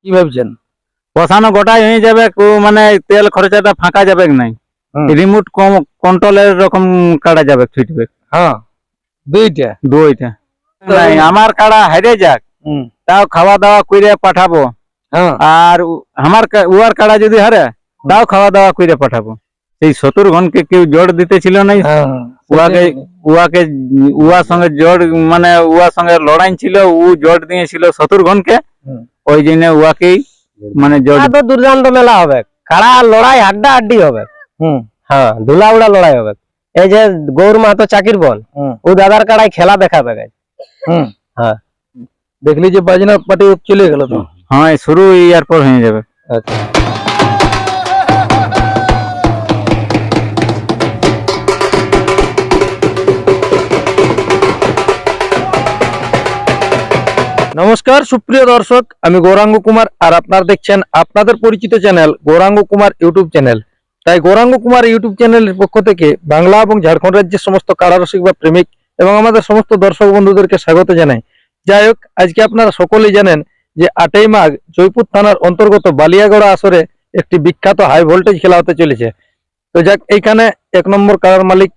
কি ভাবছেন? বসানো গোটাই হয়ে যাবে, মানে তেল খরচাটা ফাঁকা যাবে নাই। রিমোট কন্ট্রোলের রকম কাটা যাবে ফিডব্যাক। হ্যাঁ, দুইটা নাই আমার কাড়া হারে যাক, তাও খাওয়া দাওয়া করে পাঠাবো। হ্যাঁ, আর আমার উয়ার কাড়া যদি হারে, তাও খাওয়া দাওয়া করে পাঠাবো। সেই শত্রুঘ্নকে কেউ জোর দিতেছিল নাই, উয়াকে উয়াকে উয়ার সঙ্গে জোর, মানে উয়ার সঙ্গে লড়াই ছিল, ও জোর দিয়েছিল শত্রুঘ্নকে। ওই জন্য উয়াকেই মানে জোর। তো দুর্দান্ত মেলা হবে, কাড়া লড়াই হাড্ডা হাড্ডি হবে। হ্যাঁ, ধুলা উড়া লড়াই হবে। এই যে গৌর মাহাতো চাকির বোন, ও দাদার কাড়াই খেলা দেখাবে। হ্যাঁ, দেখলি যে বাজনা পার্টি চলে গেল তো। হ্যাঁ, শুরু ইয়ার পর হয়ে যাবে। আচ্ছা, নমস্কার সুপ্রিয় দর্শক, আমি গৌরাঙ্গ কুমার আর আপনারা দেখছেন আপনাদের পরিচিত channel Gouranga Kumar YouTube channel. তাই গৌরাঙ্গ কুমার ইউটিউব চ্যানেলের পক্ষ থেকে বাংলা এবং ঝাড়খণ্ড রাজ্যের সমস্ত কারারসিক বা প্রেমিক এবং আমাদের সমস্ত দর্শক বন্ধুদেরকে স্বাগত জানাই। যাই হোক, আজকে আপনারা সকলেই জানেন যে 8ই মাঘ জয়পুর থানার অন্তর্গত বালিয়াগড়া আসরে একটি বিখ্যাত হাই ভোল্টেজ খেলা হতে চলেছে। তো যাক, এইখানে 1 নম্বর কারার মালিক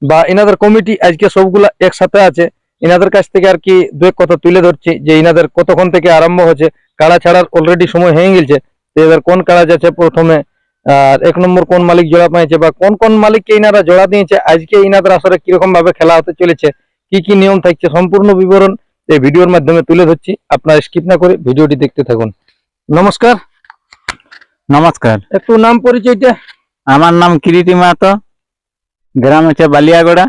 বা ইনাদের কমিটি আজকে সবগুলা একসাথে আছে। ইনাদের কাছ থেকে আর কি দু এক কথা তুলে ধরছি যে ইনাদের কতক্ষণ থেকে আরম্ভ হচ্ছে। কাড়া ছাড়ার অলরেডি সময় হয়ে গেছে। তো এবার কোন কাড়া যাচ্ছে প্রথমে, আর 1 নম্বর কোন মালিক জোড়া পাইছে বা কোন কোন মালিককে ইনারা জোড়া দিয়েছে, আজকে ইনাদের আসরে কিরকম ভাবে খেলা হতে চলেছে, কি কি নিয়ম থাকছে, সম্পূর্ণ বিবরণ এই ভিডিওর মাধ্যমে তুলে ধরছি। আপনারা স্কিপ না করে ভিডিওটি দেখতে থাকুন। নমস্কার। নমস্কার। একটু নাম পরিচয়টা। আমার নাম কিরিটি মাহাতো, গ্রাম আছে বালিয়াগড়া,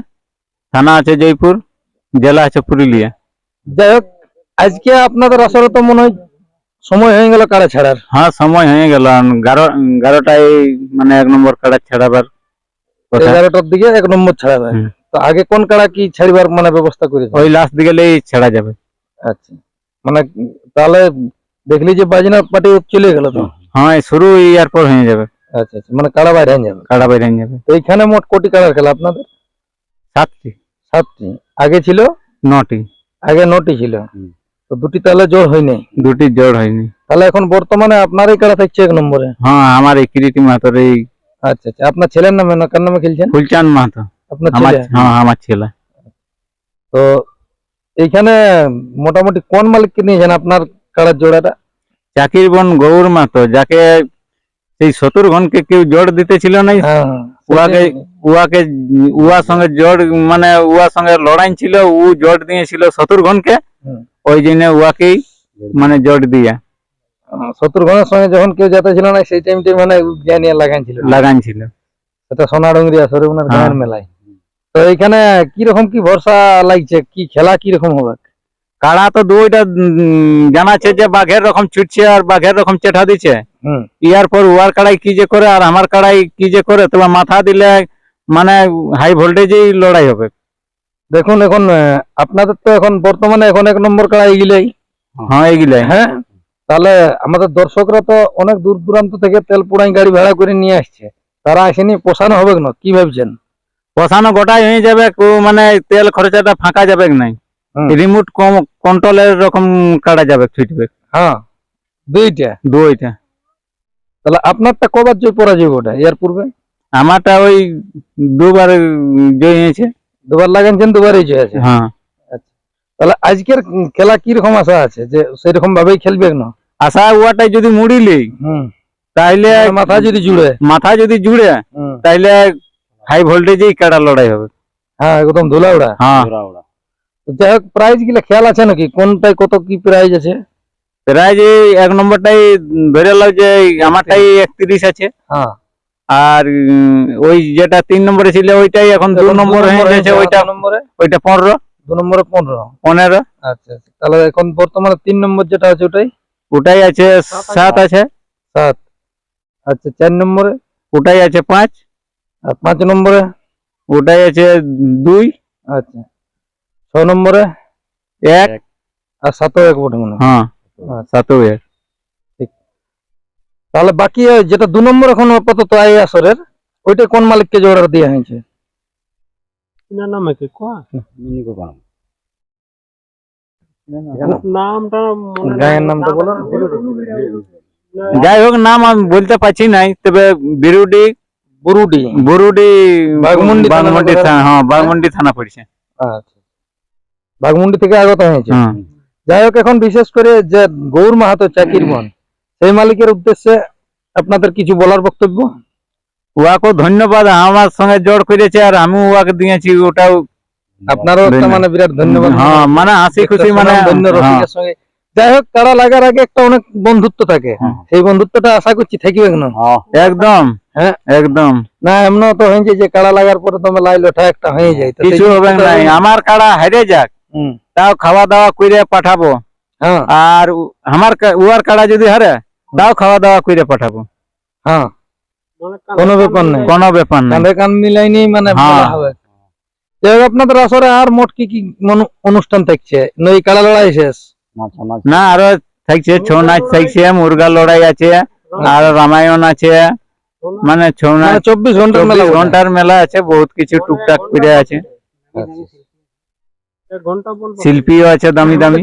থানা আছে জয়পুর, জেলা আছে পুরুলিয়া। যাই হোক, আজকে আপনাদের আসরে তো মনে হয় সময় হয়ে গেল কাড়া ছাড়ার। হ্যাঁ, সময় হয়ে গেল 11টায়, মানে 1 নম্বর কাড়া ছাড়াবার কথা। 11টার দিকে 1 নম্বর ছাড়াবে। তো আগে কোন কাড়া কি ছাড়িবার মানে ব্যবস্থা করেছে? ওই লাস্ট দিকেলেই ছাড়া যাবে। আচ্ছা, মানে তাহলে দেখলি যে বাজনা পার্টি চলে গেল তো। হ্যাঁ, শুরু ইয়ার পর হয়ে যাবে। আচ্ছা আচ্ছা, মানে কাড়া বাইরে হয়ে যাবে। কাড়া বাইরে হয়ে যাবে। তো এইখানে মোট কোটি কাড়ার খেলা আপনাদের? 7টি। 7টি। আগে ছিল 9টি। আগে 9টি ছিল। তো 2টি তাহলে জোর হয়নি? 2টি জোর হয়নি। তাহলে এখন বর্তমানে আপনারই কাড়া থাকছে 1 নম্বরে? হ্যাঁ, আমার এই কিরিটি মাহাতোর এই। আচ্ছা আচ্ছা, আপনার ছেলের নামে না কার নামে খেলছেন? ফুলচাঁদ মাহাতো আপনার আমার। ছেলে? হ্যাঁ, আমার ছেলে। তো এইখানে মোটামুটি কোন মালিককে নিয়েছেন আপনার কাড়ার জোড়াটা? চাকির বোন গৌর মাহাতো, যাকে সেই শত্রুঘ্নকে কেউ জোর দিতেছিল নাই, উয়াকে উয়াকে উয়ার সঙ্গে জোর, মানে উয়ার সঙ্গে লড়াই ছিল, ও জোর দিয়েছিল শত্রুঘ্নকে। ওই জন্য উয়াকেই মানে জোর দিয়া। শত্রুঘ্নের সঙ্গে যখন কেউ যেতে ছিল না, সেই টাইমটা মানে জ্ঞানিয়া লাগাইছিল। সেটা সোনাডুঙ্গরি আসরে ওনার গায়ের মেলায়। তো এইখানে কিরকম কি ভরসা লাগছে, কি খেলা কিরকম হবে? কাড়া তো দুইটা জানাচ্ছে যে বাঘের রকম ছুটছে আর বাঘের রকম চেঠা দিচ্ছে। ইয়ার পর উয়ার কাড়াই কি যে করে আর আমার কাড়াই কি যে করে, তবে মাথা দিলে মানে হাই ভোল্টেজেই লড়াই হবে। দেখুন, এখন আপনাদের তো এখন বর্তমানে এখন 1 নম্বর কাড়া এগুলাই। হ্যাঁ, এগুলাই। হ্যাঁ, তাহলে আমাদের দর্শকরা তো অনেক দূর দূরান্ত থেকে তেল পুরাই গাড়ি ভাড়া করে নিয়ে আসছে, তারা আসেনি, পোষানো হবে না? কি ভাবছেন? বসানো গোটাই হয়ে যাবে, মানে তেল খরচাটা ফাঁকা যাবে নাই। রিমোট কন্ট্রোলের রকম কাটা যাবে ফিডব্যাক। হ্যাঁ, দুইটা। তাহলে আপনারটা কবার জয় পরাজয় ওটা এর পূর্বে? আমারটা ওই 2বার জয় হয়েছে। 2বার লাগাইছেন, 2বারই জয় আছে। হ্যাঁ। আচ্ছা, তাহলে আজকের খেলা কিরকম আশা আছে, যে সেরকম ভাবেই খেলবে না? আশা ওয়াটাই যদি মুড়িলি, তাইলে মাথা যদি জুড়ে তাইলে হাই ভোল্টেজেই কাটা লড়াই হবে। হ্যাঁ, একদম ধুলা উড়া। হ্যাঁ। যাই হোক, প্রাইজ গুলা খেয়াল আছে নাকি? কোনটাই কত কি প্রাইজ আছে? প্রাইজ 1 নম্বরটাই ধরে লাও যে আমারটাই 31 আছে। হ্যাঁ। আর ওই যেটা 3 নম্বরে ছিল ওইটাই এখন 2 নম্বর হয়ে গেছে। ওইটা 15। 2 নম্বরে 15। আচ্ছা আচ্ছা, তাহলে এখন বর্তমানে 3 নম্বর যেটা আছে ওটাই আছে 7 আছে। 7। আচ্ছা, 4 নম্বরে ওটাই আছে 5। আর 5 নম্বরে ওটাই আছে 2। আচ্ছা, 6 নম্বরে 1। আর 7ও 1 বটে মনে হয়। হ্যাঁ, 7ও 1। ঠিক। তাহলে বাকি যেটা 2 নম্বর এখন আপাতত এই আসরের, ওইটা কোন মালিককে জোড়া দেওয়া হয়েছে? নামটা গায়ের নামটা বলো। যাই হোক নাম আমি বলতে পারছি নাই, তবে বিরুডি বুরুডি। বুরুডি বাঘমুন্ডি থানা বাঘমুন্ডি থানা, হ্যাঁ বাঘমুন্ডি থানা পড়ছে। আচ্ছা, বাঘমুন্ডি থেকে আগত হয়েছে। হ্যাঁ যাই হোক, এখন বিশেষ করে যে গৌর মাহাতো চাকির বন, সেই মালিকের উদ্দেশ্যে আপনাদের কিছু বলার বক্তব্য? উহাকে ধন্যবাদ, আমার সঙ্গে জোর করেছে আর আমি উহাকে দিয়েছি, ওটাও আপনারও একটা মানে বিরাট ধন্যবাদ। হ্যাঁ মানে হাসি খুশি মানে ধন্য রসিকের সঙ্গে। যাই হোক, কাড়া লাগার আগে একটা অনেক বন্ধুত্ব থাকে, সেই বন্ধুত্বটা আশা করছি থাকবে না? একদম হ্যাঁ একদম। না, এমন তো হয়েছে যে কাড়া লাগার পরে তুমি লাই লোঠা একটা হয়ে যায়, তো কিছু সেই হবে জিনিসটা নাই, আমার কাড়া হেরে যাক হুম, তাও খাওয়া দাওয়া করে পাঠাবো, হ্যাঁ আর উহার কাড়া যদি হারে তাও খাওয়া দাওয়া করে পাঠাবো, হ্যাঁ, কোনো ব্যাপার নেই, কোনো ব্যাপার নাই। কাঁধে কান মিলাইনি মানে হ্যাঁ। বলা হবে। যাই হোক, আপনাদের আসরে আর মোট কি কি অনুষ্ঠান থাকছে? নই কাড়া লড়াই শেষ? না আরো থাকছে, ছৌ নাচ থাকছে, মুরগা লড়াই আছে, আর রামায়ণ আছে, মানে ছৌ মানে নাচ 24 ঘন্টার মেলা 24 বটে। ঘন্টার মেলা আছে, বহুত কিছু টুকটাক করে আছে, শিল্পীও আছে দামি দামি।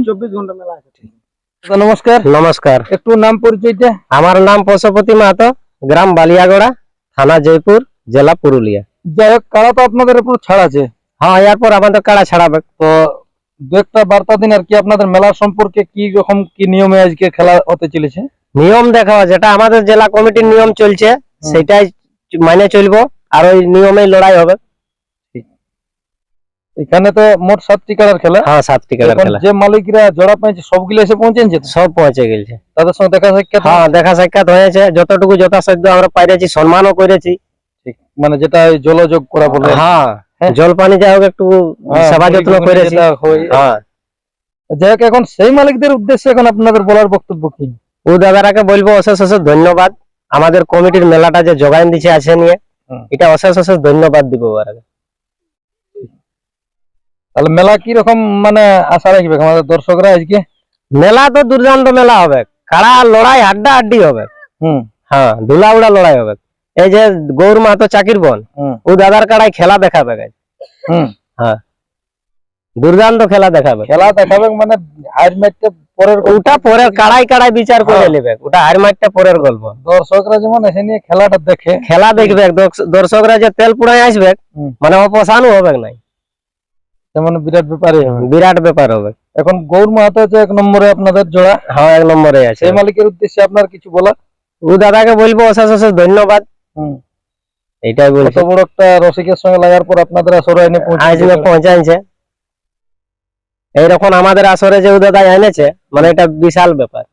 তো নমস্কার, নমস্কার। একটু নাম পরিচয়টা? আমার নাম পশুপতি মাহাতো, গ্রাম বালিয়াগড়া, থানা জয়পুর, জেলা পুরুলিয়া। যাই হোক, কাড়া তো আপনাদের উপর ছাড় আছে, হ্যাঁ এরপর আমাদের কাড়া ছাড়াবে। তো দু একটা বার্তা দিন আর কি, আপনাদের মেলার সম্পর্কে কি রকম কি নিয়মে আজকে খেলা হতে চলেছে? নিয়ম দেখাও, যেটা আমাদের জেলা কমিটির নিয়ম চলছে সেটাই মানে চলবো, আর ওই নিয়মেই লড়াই হবে। এখানে তো মোট 7টি কাড়ার খেলা। হ্যাঁ 7টি কাড়ার এখন খেলা, যে মালিকরা জোড়া পাইছে সবগুলো এসে পৌঁছেছে তো? সব পৌঁছে গেছে। তাদের সঙ্গে দেখা সাক্ষাৎ? হ্যাঁ দেখা সাক্ষাৎ হয়েছে, যতটুকু যথাসাধ্য আমরা পাইরেছি, সম্মানও করেছি। ঠিক, মানে যেটা ওই জলযোগ করা বলে। হ্যাঁ হ্যাঁ। জলপানি যাই হোক একটু হ্যাঁ, সেবা যত্ন পরিক্রমা করেছি। যেটা হয়। হ্যাঁ যাই হোক, এখন সেই মালিকদের উদ্দেশ্যে এখন আপনাদের বলার বক্তব্য কি? ও দাদারাকে বলবো অশেষ অশেষ ধন্যবাদ, আমাদের কমিটির মেলাটা যে যোগান দিচ্ছে আছে নিয়ে, এটা অশেষ অশেষ ধন্যবাদ দিব ওরা। তাহলে মেলা কি রকম মানে আশা রাখবে আমাদের দর্শকরা আজকে? মেলা তো দুর্দান্ত মেলা হবে, কাড়া লড়াই আড্ডা আড্ডি হবে। হুম হ্যাঁ ধুলা উড়া লড়াই হবে। এই যে গৌর মাহাতো চাকির বন, হুম ও দাদার কাড়াই খেলা দেখাবে guys। হুম, হ্যাঁ দুর্দান্ত খেলা দেখাবে। খেলা দেখাবে মানে হার ম্যাচটা পরের গল্প। ওটা পরের কাড়াই কাড়াই বিচার করে হ্যাঁ। নেবে, ওটা হার মাঠটা পরের গল্প। দর্শকরা যেমন এসে নিয়ে খেলাটা দেখে, খেলা দেখবে, দর্শকরা যে তেল পুড়াই আসবে, হুম। মানে অপসানও হবে নাই, তেমন বিরাট ব্যাপারই হবে। বিরাট ব্যাপার হবে। এখন গৌর মাহাতো হচ্ছে 1 নম্বরে আপনাদের জোড়া, হ্যাঁ 1 নম্বরে আছে। সেই মালিকের উদ্দেশ্যে আপনার কিছু বলা? ও দাদাকে বলবো অশেষ অশেষ ধন্যবাদ, হুম, এইটাই কত বলছি। বড় একটা রসিকের সঙ্গে লাগার পর আপনাদের আসরে এনে আজকে পৌঁছাইছে, এইরকম আমাদের আসরে যে ও দাদা এনেছে, মানে এটা বিশাল ব্যাপার।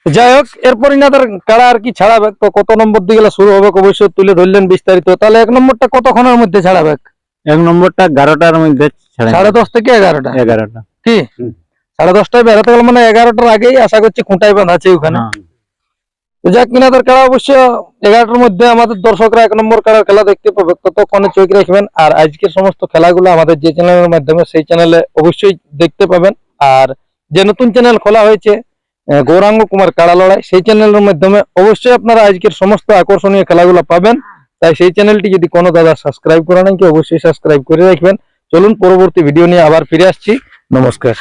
যাই হোক, এরপর ইনাদের কাড়া আর কি ছাড়াবে, তো কত নম্বর দিকে শুরু হবে অবশ্যই তুলে ধরলেন বিস্তারিত। তাহলে 1 নম্বরটা কতক্ষণের মধ্যে ছাড়াবে? 1 নম্বরটা 11টার মধ্যে ছাড়া, 10:30 থেকে 11টা? 11টা কি 10:30টায় বেরোতে গেলে মানে 11টার আগেই আশা করছি খুঁটাই বাঁধা আছে ওখানে। তো যাক, কিনাদের খেলা অবশ্য 11টার মধ্যে আমাদের দর্শকরা 1 নম্বর খেলার খেলা দেখতে পাবে, ততক্ষণে চোখ রাখবেন। আর আজকের সমস্ত খেলাগুলো আমাদের যে চ্যানেলের মাধ্যমে, সেই চ্যানেলে অবশ্যই দেখতে পাবেন। আর যে নতুন চ্যানেল খোলা হয়েছে গৌরাঙ্গ কুমার কাড়া লড়াই, সেই চ্যানেলের মাধ্যমে অবশ্যই আপনারা আজকের সমস্ত আকর্ষণীয় খেলাগুলো পাবেন। তাই সেই চ্যানেলটি যদি কোনো দাদা সাবস্ক্রাইব করে নেন, কি অবশ্যই সাবস্ক্রাইব করে রাখবেন। চলুন পরবর্তী ভিডিও নিয়ে আবার ফিরে আসছি। নমস্কার।